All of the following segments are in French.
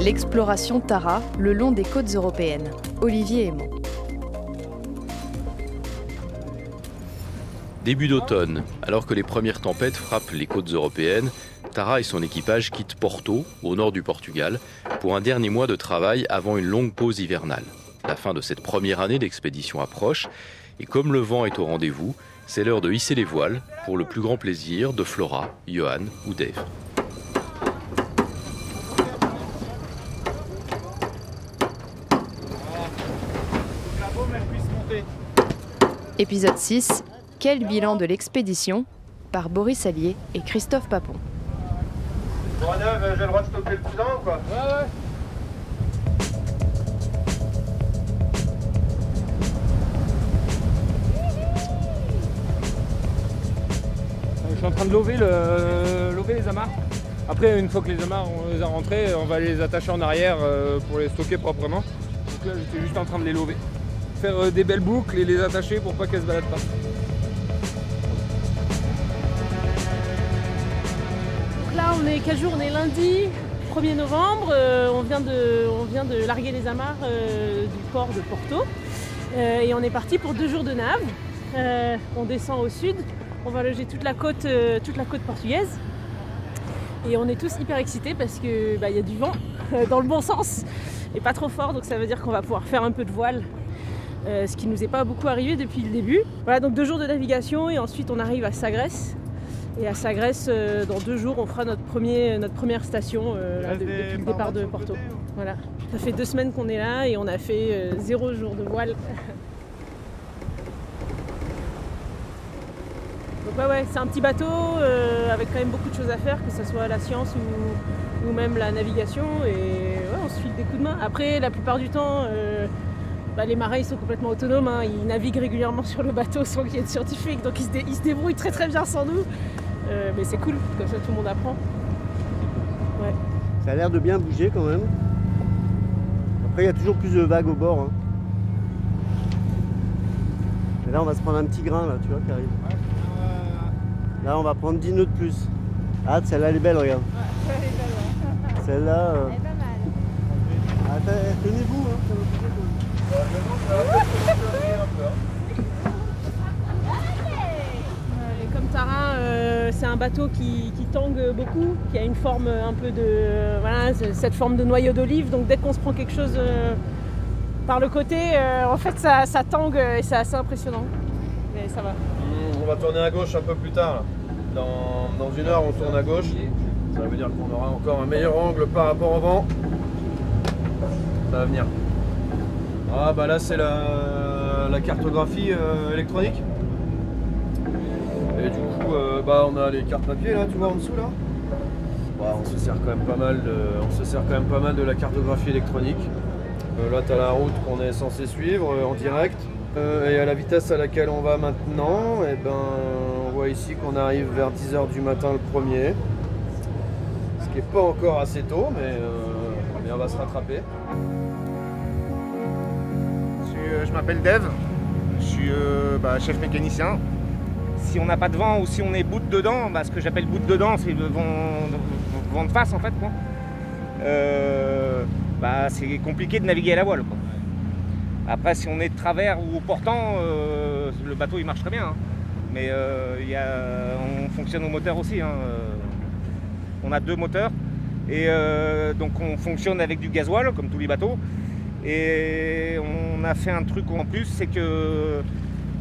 L'exploration Tara le long des côtes européennes. Olivier Aymon. Début d'automne, alors que les premières tempêtes frappent les côtes européennes, Tara et son équipage quittent Porto, au nord du Portugal, pour un dernier mois de travail avant une longue pause hivernale. La fin de cette première année d'expédition approche, et comme le vent est au rendez-vous, c'est l'heure de hisser les voiles pour le plus grand plaisir de Flora, Johan ou Dave. Épisode 6, quel bilan de l'expédition par Boris Allier et Christophe Papon. Bon, j'ai le droit de stopper le cousin ou quoi? Ouais. Je suis en train de lover les amarres. Après, une fois que les amarres on les a rentrées, on va les attacher en arrière pour les stocker proprement. Donc là, j'étais juste en train de les lover. Faire des belles boucles et les attacher pour pas qu'elles se baladent pas. Donc là on est quel jour? On est lundi 1er novembre, on vient de larguer les amarres du port de Porto et on est parti pour 2 jours de nave. On descend au sud, on va loger toute la côte portugaise et on est tous hyper excités parce que y a du vent dans le bon sens et pas trop fort, donc ça veut dire qu'on va pouvoir faire un peu de voile. Ce qui nous est pas beaucoup arrivé depuis le début. Voilà, donc 2 jours de navigation et ensuite on arrive à Sagres. Et à Sagres, dans 2 jours, on fera notre première station depuis le départ de Porto. Voilà. Ça fait 2 semaines qu'on est là et on a fait 0 jour de voile. Donc ouais, c'est un petit bateau avec quand même beaucoup de choses à faire, que ce soit la science ou même la navigation. Et ouais, on se file des coups de main. Après, la plupart du temps, les marins ils sont complètement autonomes, hein. Ils naviguent régulièrement sur le bateau sans qu'il y ait de scientifiques, donc ils se débrouillent très très bien sans nous. Mais c'est cool, comme ça tout le monde apprend. Ouais. Ça a l'air de bien bouger quand même. Après il y a toujours plus de vagues au bord. Hein. Et là on va se prendre un petit grain là, tu vois, qui arrive. Là on va prendre 10 nœuds de plus. Ah celle-là elle est belle, regarde. Ouais, elle est belle, ouais. Celle-là. Elle est pas mal. Tenez-vous, hein, Et comme Tara, c'est un bateau qui tangue beaucoup, qui a une forme un peu de... Voilà, cette forme de noyau d'olive, donc dès qu'on se prend quelque chose par le côté, en fait ça tangue et c'est assez impressionnant. Mais ça va. On va tourner à gauche un peu plus tard. Dans 1 heure on tourne à gauche. Ça veut dire qu'on aura encore un meilleur angle par rapport au vent. Ça va venir. Ah bah là c'est la cartographie électronique. Et du coup on a les cartes papier là, tu vois en dessous là. On se sert quand même pas mal de la cartographie électronique. Là tu as la route qu'on est censé suivre en direct. Et à la vitesse à laquelle on va maintenant, on voit ici qu'on arrive vers 10h du matin le premier. Ce qui n'est pas encore assez tôt, mais on va se rattraper. Je m'appelle Dave, je suis chef mécanicien. Si on n'a pas de vent ou si on est bout dedans, ce que j'appelle bout dedans, c'est le vent de face en fait. C'est compliqué de naviguer à la voile, quoi. Après, si on est de travers ou au portant, le bateau il marche très bien. Hein. Mais on fonctionne au moteur aussi. Hein. On a 2 moteurs et donc on fonctionne avec du gasoil comme tous les bateaux. Et on a fait un truc en plus, c'est que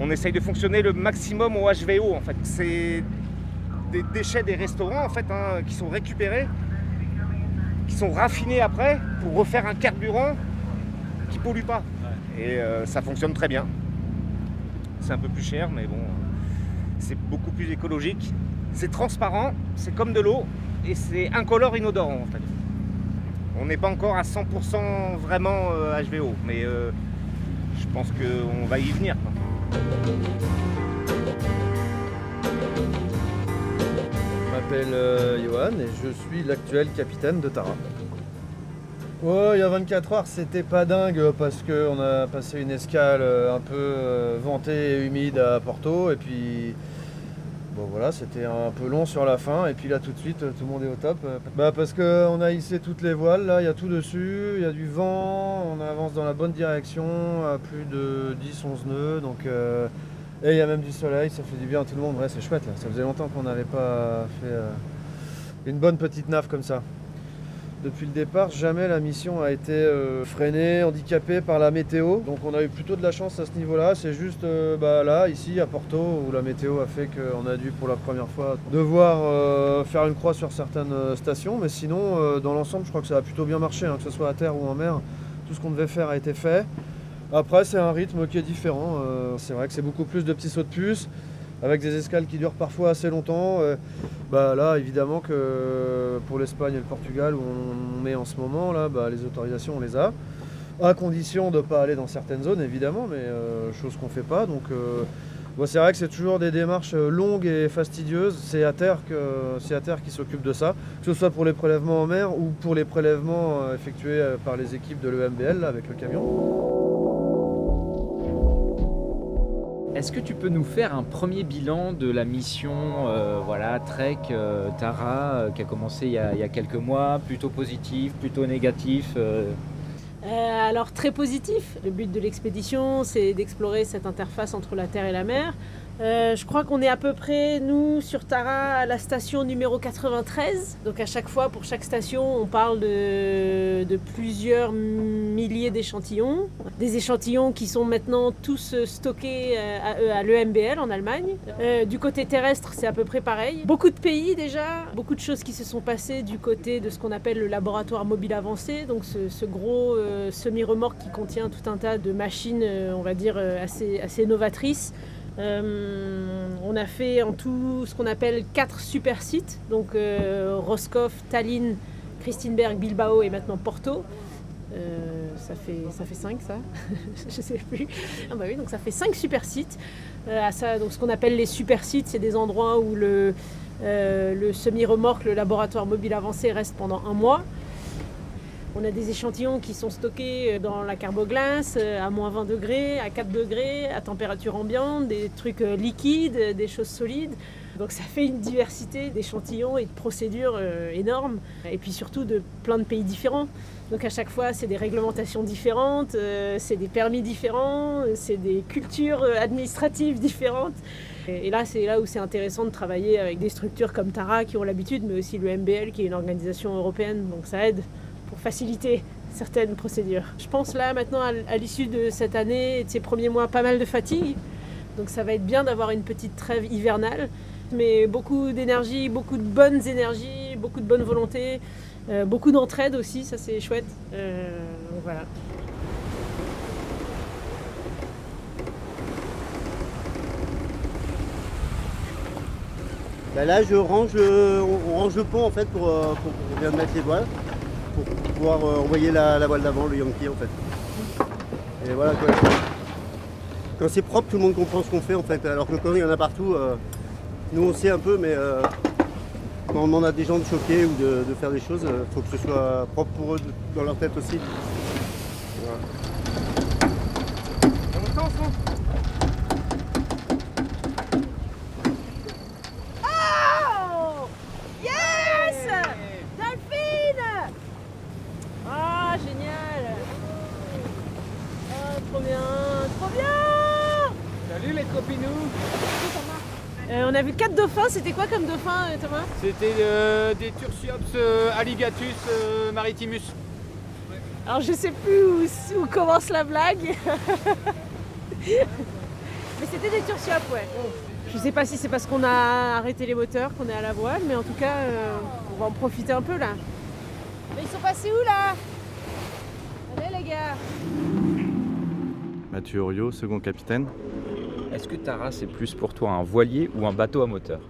on essaye de fonctionner le maximum au HVO en fait. C'est des déchets des restaurants en fait, hein, qui sont récupérés, qui sont raffinés après pour refaire un carburant qui pollue pas. Et ça fonctionne très bien. C'est un peu plus cher, mais bon, c'est beaucoup plus écologique. C'est transparent, c'est comme de l'eau et c'est incolore, inodorant en fait. On n'est pas encore à 100% vraiment HVO, mais je pense qu'on va y venir, quoi. Je m'appelle Johan et je suis l'actuel capitaine de Tara. Ouais, il y a 24 heures, c'était pas dingue parce qu'on a passé une escale un peu ventée et humide à Porto. Et puis, bon voilà, c'était un peu long sur la fin. Et puis là, tout de suite, tout le monde est au top. Parce qu'on a hissé toutes les voiles, là, il y a tout dessus. Il y a du vent, on avance dans la bonne direction à plus de 10-11 nœuds. Donc, et il y a même du soleil, ça fait du bien à tout le monde. Ouais, c'est chouette, là. Ça faisait longtemps qu'on n'avait pas fait une bonne petite nave comme ça. Depuis le départ, jamais la mission a été freinée, handicapée par la météo. Donc on a eu plutôt de la chance à ce niveau-là. C'est juste là, ici, à Porto, où la météo a fait qu'on a dû pour la première fois devoir faire une croix sur certaines stations. Mais sinon, dans l'ensemble, je crois que ça a plutôt bien marché, hein, que ce soit à terre ou en mer. Tout ce qu'on devait faire a été fait. Après, c'est un rythme qui est différent. C'est vrai que c'est beaucoup plus de petits sauts de puce, avec des escales qui durent parfois assez longtemps. Là, évidemment que pour l'Espagne et le Portugal, où on met en ce moment, là, les autorisations, on les a. À condition de ne pas aller dans certaines zones, évidemment, mais chose qu'on ne fait pas. Donc, c'est vrai que c'est toujours des démarches longues et fastidieuses. C'est ATER qui s'occupe de ça, que ce soit pour les prélèvements en mer ou pour les prélèvements effectués par les équipes de l'EMBL, là, avec le camion. Est-ce que tu peux nous faire un premier bilan de la mission Trek Tara qui a commencé il y a quelques mois, plutôt positif, plutôt négatif Alors très positif. Le but de l'expédition, c'est d'explorer cette interface entre la Terre et la mer. Je crois qu'on est à peu près, nous, sur Tara, à la station numéro 93. Donc à chaque fois, pour chaque station, on parle de plusieurs milliers d'échantillons. Des échantillons qui sont maintenant tous stockés à l'EMBL en Allemagne. Du côté terrestre, c'est à peu près pareil. Beaucoup de pays déjà, beaucoup de choses qui se sont passées du côté de ce qu'on appelle le laboratoire mobile avancé. Donc ce gros semi-remorque qui contient tout un tas de machines, on va dire, assez novatrices. On a fait en tout ce qu'on appelle 4 super sites, donc Roscoff, Tallinn, Christiansberg, Bilbao et maintenant Porto. Ça fait 5 ça je sais plus. Oui, donc ça fait 5 super sites. Donc ce qu'on appelle les super sites, c'est des endroits où le semi-remorque, le laboratoire mobile avancé reste pendant 1 mois. On a des échantillons qui sont stockés dans la carboglace à moins 20 degrés, à 4 degrés, à température ambiante, des trucs liquides, des choses solides. Donc ça fait une diversité d'échantillons et de procédures énormes. Et puis surtout de plein de pays différents. Donc à chaque fois, c'est des réglementations différentes, c'est des permis différents, c'est des cultures administratives différentes. Et là, c'est là où c'est intéressant de travailler avec des structures comme Tara qui ont l'habitude, mais aussi le MBL qui est une organisation européenne. Donc ça aide pour faciliter certaines procédures. Je pense là maintenant à l'issue de cette année et de ces premiers mois, pas mal de fatigue. Donc ça va être bien d'avoir une petite trêve hivernale, mais beaucoup d'énergie, beaucoup de bonnes énergies, beaucoup de bonne volonté, beaucoup d'entraide aussi, ça c'est chouette. Donc voilà. Là, on range le pont en fait pour bien mettre les voiles, pour pouvoir envoyer la voile d'avant, le Yankee en fait. Et voilà quoi. Quand c'est propre, tout le monde comprend ce qu'on fait en fait. Alors que quand il y en a partout, nous on sait un peu, mais quand on demande à des gens de choquer ou de faire des choses, il faut que ce soit propre pour eux dans leur tête aussi. Voilà. Oh yes, Delphine. Ah génial. Ah trop bien, trop bien. Salut les copinous. On a vu 4 dauphins, c'était quoi comme dauphin Thomas? C'était des Tursiops alligatus maritimus. Alors je sais plus où commence la blague. Mais c'était des tursiops, ouais. Je sais pas si c'est parce qu'on a arrêté les moteurs, qu'on est à la voile, mais en tout cas, on va en profiter un peu là. Mais ils sont passés où là? Allez les gars. Mathieu Oriot, second capitaine. Est-ce que Tara, c'est plus pour toi un voilier ou un bateau à moteur?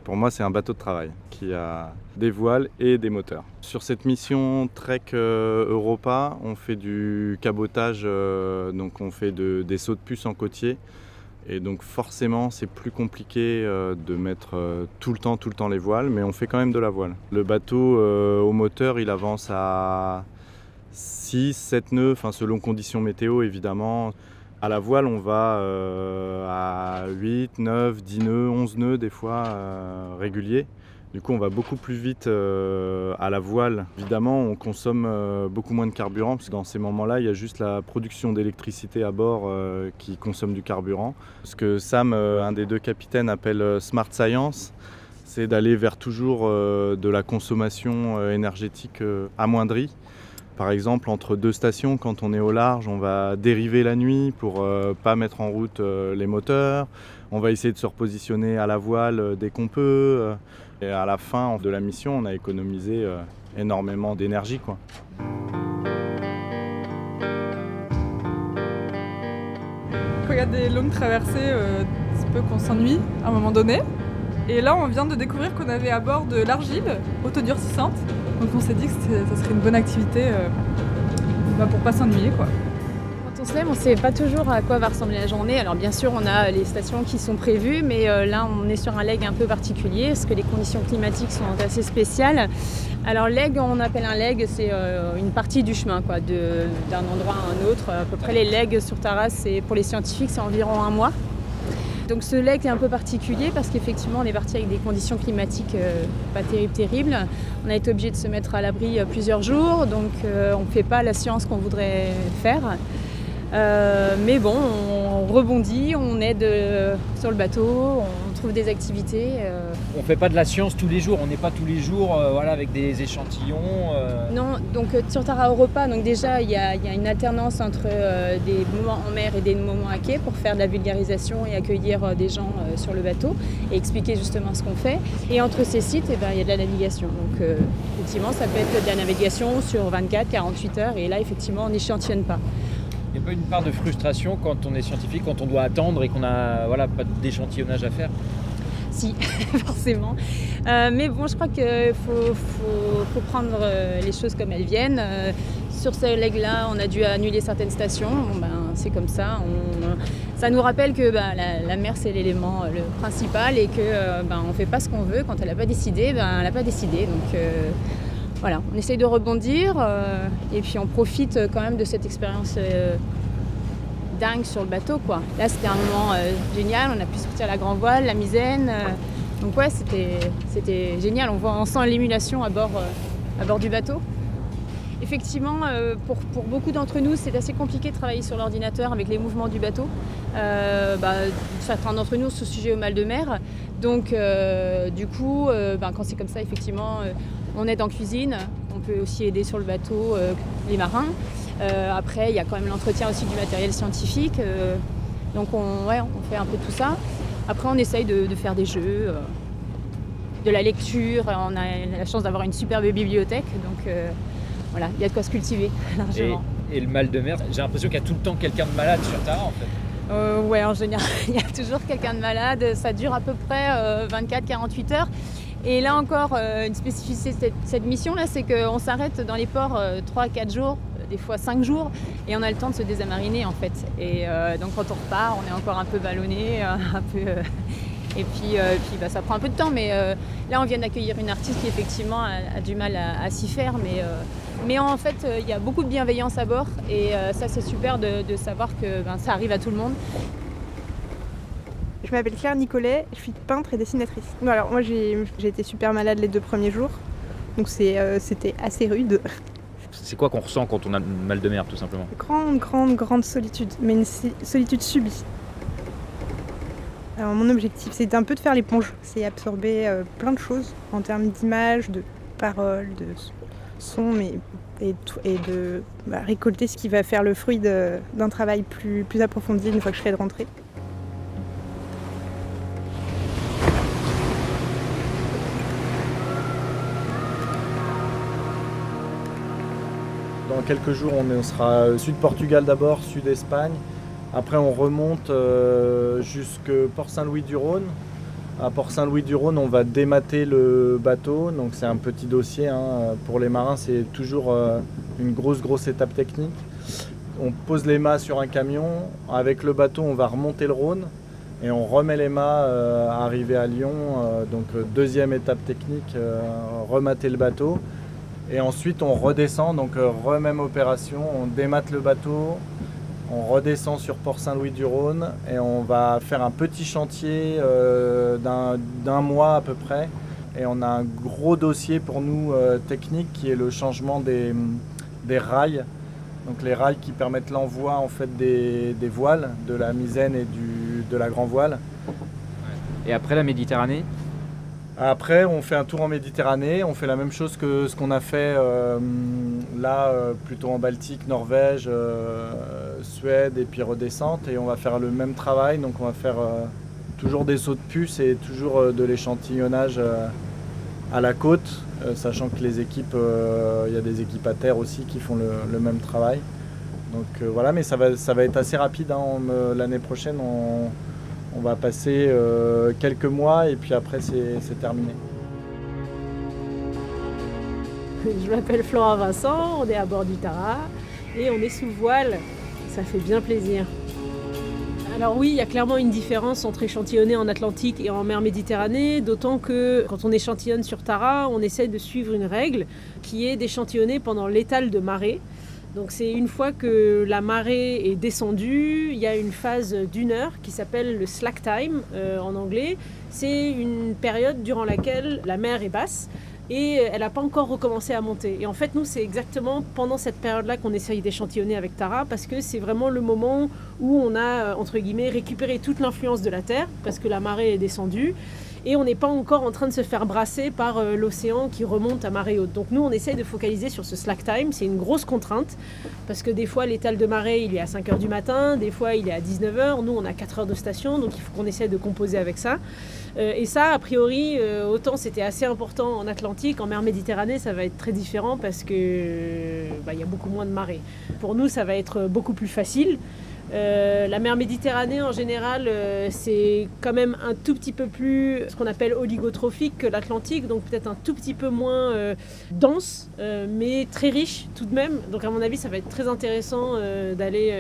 Pour moi, c'est un bateau de travail qui a des voiles et des moteurs. Sur cette mission Trek Europa, on fait du cabotage, donc on fait des sauts de puce en côtier. Et donc forcément, c'est plus compliqué de mettre tout le temps les voiles, mais on fait quand même de la voile. Le bateau au moteur, il avance à 6, 7 nœuds, enfin, selon conditions météo évidemment. À la voile, on va à 8, 9, 10 nœuds, 11 nœuds des fois réguliers. Du coup, on va beaucoup plus vite à la voile. Évidemment, on consomme beaucoup moins de carburant, parce que dans ces moments-là, il y a juste la production d'électricité à bord qui consomme du carburant. Ce que Sam, un des 2 capitaines, appelle Smart Science, c'est d'aller vers toujours de la consommation énergétique amoindrie. Par exemple, entre 2 stations, quand on est au large, on va dériver la nuit pour ne pas mettre en route les moteurs. On va essayer de se repositionner à la voile dès qu'on peut. Et à la fin de la mission, on a économisé énormément d'énergie, quoi. Quand il y a des longues traversées, c'est peu qu'on s'ennuie à un moment donné. Et là, on vient de découvrir qu'on avait à bord de l'argile autodurcissante. Donc on s'est dit que ça serait une bonne activité pour pas s'ennuyer, quoi. Quand on se lève, on ne sait pas toujours à quoi va ressembler la journée. Alors bien sûr, on a les stations qui sont prévues, mais là, on est sur un leg un peu particulier, parce que les conditions climatiques sont assez spéciales. Alors leg, on appelle un leg, c'est une partie du chemin, quoi, d'un endroit à un autre. À peu près les legs sur Tara, pour les scientifiques, c'est environ 1 mois. Donc ce leg est un peu particulier parce qu'effectivement on est parti avec des conditions climatiques pas terribles. On a été obligé de se mettre à l'abri plusieurs jours, donc on ne fait pas la science qu'on voudrait faire. Mais bon, on rebondit, on aide sur le bateau, on trouve des activités. On ne fait pas de la science tous les jours, on n'est pas tous les jours voilà, avec des échantillons. Non, donc sur Tara Europa, donc déjà il y a une alternance entre des moments en mer et des moments à quai pour faire de la vulgarisation et accueillir des gens sur le bateau et expliquer justement ce qu'on fait. Et entre ces sites, il y a de la navigation. Donc effectivement, ça peut être de la navigation sur 24, 48 heures et là effectivement on n'échantillonne pas. Il n'y a pas une part de frustration quand on est scientifique, quand on doit attendre et qu'on n'a pas d'échantillonnage à faire? Si, forcément. Mais bon, je crois qu'il faut prendre les choses comme elles viennent. Sur ce leg-là, on a dû annuler certaines stations. Bon, c'est comme ça. Ça nous rappelle que la mer, c'est l'élément le principal et qu'on ne fait pas ce qu'on veut. Quand elle n'a pas décidé, elle n'a pas décidé. Donc voilà, on essaye de rebondir et puis on profite quand même de cette expérience dingue sur le bateau, quoi. Là, c'était un moment génial. On a pu sortir la grand voile, la misaine. Donc ouais, c'était génial. On sent l'émulation à bord du bateau. Effectivement, pour beaucoup d'entre nous, c'est assez compliqué de travailler sur l'ordinateur avec les mouvements du bateau. Certains d'entre nous sont sujets au mal de mer. Donc, du coup, quand c'est comme ça, effectivement, on aide en cuisine. On peut aussi aider sur le bateau les marins. Après, il y a quand même l'entretien aussi du matériel scientifique. Donc, on fait un peu tout ça. Après, on essaye de faire des jeux, de la lecture. On a la chance d'avoir une superbe bibliothèque. Donc, voilà, il y a de quoi se cultiver largement. Et le mal de mer, j'ai l'impression qu'il y a tout le temps quelqu'un de malade sur Tara, en fait. Ouais, en général, il y a toujours quelqu'un de malade. Ça dure à peu près 24-48 heures. Et là encore, une spécificité de cette mission-là, c'est qu'on s'arrête dans les ports 3-4 jours, des fois 5 jours, et on a le temps de se désamariner, en fait. Et donc quand on repart, on est encore un peu ballonné, un peu... Et puis ça prend un peu de temps, mais là on vient d'accueillir une artiste qui effectivement a du mal à s'y faire, mais en fait il y a beaucoup de bienveillance à bord et ça c'est super de savoir que ça arrive à tout le monde. Je m'appelle Claire Nicolet, je suis peintre et dessinatrice. Alors moi j'ai été super malade les 2 premiers jours, donc c'était assez rude. C'est quoi qu'on ressent quand on a mal de mer tout simplement? Grande solitude, mais une solitude subie. Alors mon objectif, c'est un peu de faire l'éponge, c'est absorber plein de choses en termes d'images, de paroles, de sons, et de récolter ce qui va faire le fruit d'un travail plus approfondi une fois que je serai de rentrée. Dans quelques jours, on sera sud Portugal d'abord, sud Espagne. Après, on remonte jusqu'à Port-Saint-Louis-du-Rhône. À Port-Saint-Louis-du-Rhône, on va démater le bateau. Donc, c'est un petit dossier. Pour les marins, c'est toujours une grosse étape technique. On pose les mâts sur un camion. Avec le bateau, on va remonter le Rhône. Et on remet les mâts arrivé à Lyon. Donc, deuxième étape technique, remater le bateau. Et ensuite on redescend, donc même opération, on démate le bateau, on redescend sur Port Saint-Louis-du-Rhône et on va faire un petit chantier d'un mois à peu près. Et on a un gros dossier pour nous technique qui est le changement des rails. Donc les rails qui permettent l'envoi en fait des voiles, de la misaine et de la grand voile. Et après la Méditerranée ? Après, on fait un tour en Méditerranée, on fait la même chose que ce qu'on a fait plutôt en Baltique, Norvège, Suède et puis redescente. Et on va faire le même travail, donc on va faire toujours des sauts de puce et toujours de l'échantillonnage à la côte, sachant que les équipes, il y a des équipes à terre aussi qui font le même travail. Donc voilà, mais ça va être assez rapide, hein. L'année prochaine, on va passer quelques mois et puis après c'est terminé. Je m'appelle Flora Vincent, on est à bord du Tara et on est sous voile, ça fait bien plaisir. Alors oui, il y a clairement une différence entre échantillonner en Atlantique et en mer Méditerranée, d'autant que quand on échantillonne sur Tara, on essaie de suivre une règle qui est d'échantillonner pendant l'étale de marée. Donc c'est une fois que la marée est descendue, il y a une phase d'1 heure qui s'appelle le slack time en anglais. C'est une période durant laquelle la mer est basse et elle n'a pas encore recommencé à monter. Et en fait, nous, c'est exactement pendant cette période-là qu'on essaye d'échantillonner avec Tara parce que c'est vraiment le moment où on a, entre guillemets, récupéré toute l'influence de la Terre parce que la marée est descendue. Et on n'est pas encore en train de se faire brasser par l'océan qui remonte à marée haute. Donc nous, on essaye de focaliser sur ce slack time. C'est une grosse contrainte, parce que des fois, l'étale de marée, il est à 5h du matin, des fois, il est à 19h. Nous, on a 4 heures de station, donc il faut qu'on essaye de composer avec ça. Et ça, a priori, autant c'était assez important en Atlantique, en mer Méditerranée, ça va être très différent, parce que y a beaucoup moins de marée. Pour nous, ça va être beaucoup plus facile. La mer Méditerranée en général c'est quand même un tout petit peu plus ce qu'on appelle oligotrophique que l'Atlantique, donc peut-être un tout petit peu moins dense mais très riche tout de même, donc à mon avis ça va être très intéressant d'aller,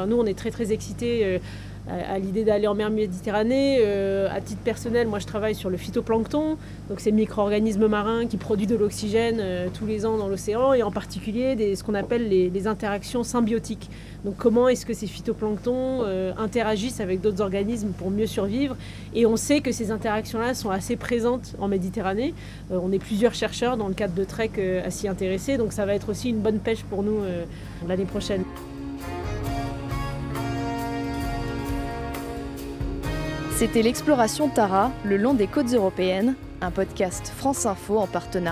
nous on est très excités à l'idée d'aller en mer Méditerranée. À titre personnel, moi je travaille sur le phytoplancton, donc c'est le micro-organisme marin qui produit de l'oxygène tous les ans dans l'océan, et en particulier ce qu'on appelle les interactions symbiotiques. Donc comment est-ce que ces phytoplanctons interagissent avec d'autres organismes pour mieux survivre, et on sait que ces interactions-là sont assez présentes en Méditerranée. On est plusieurs chercheurs dans le cadre de Trek à s'y intéresser, donc ça va être aussi une bonne pêche pour nous l'année prochaine. C'était l'exploration Tara, le long des côtes européennes, un podcast France Info en partenariat.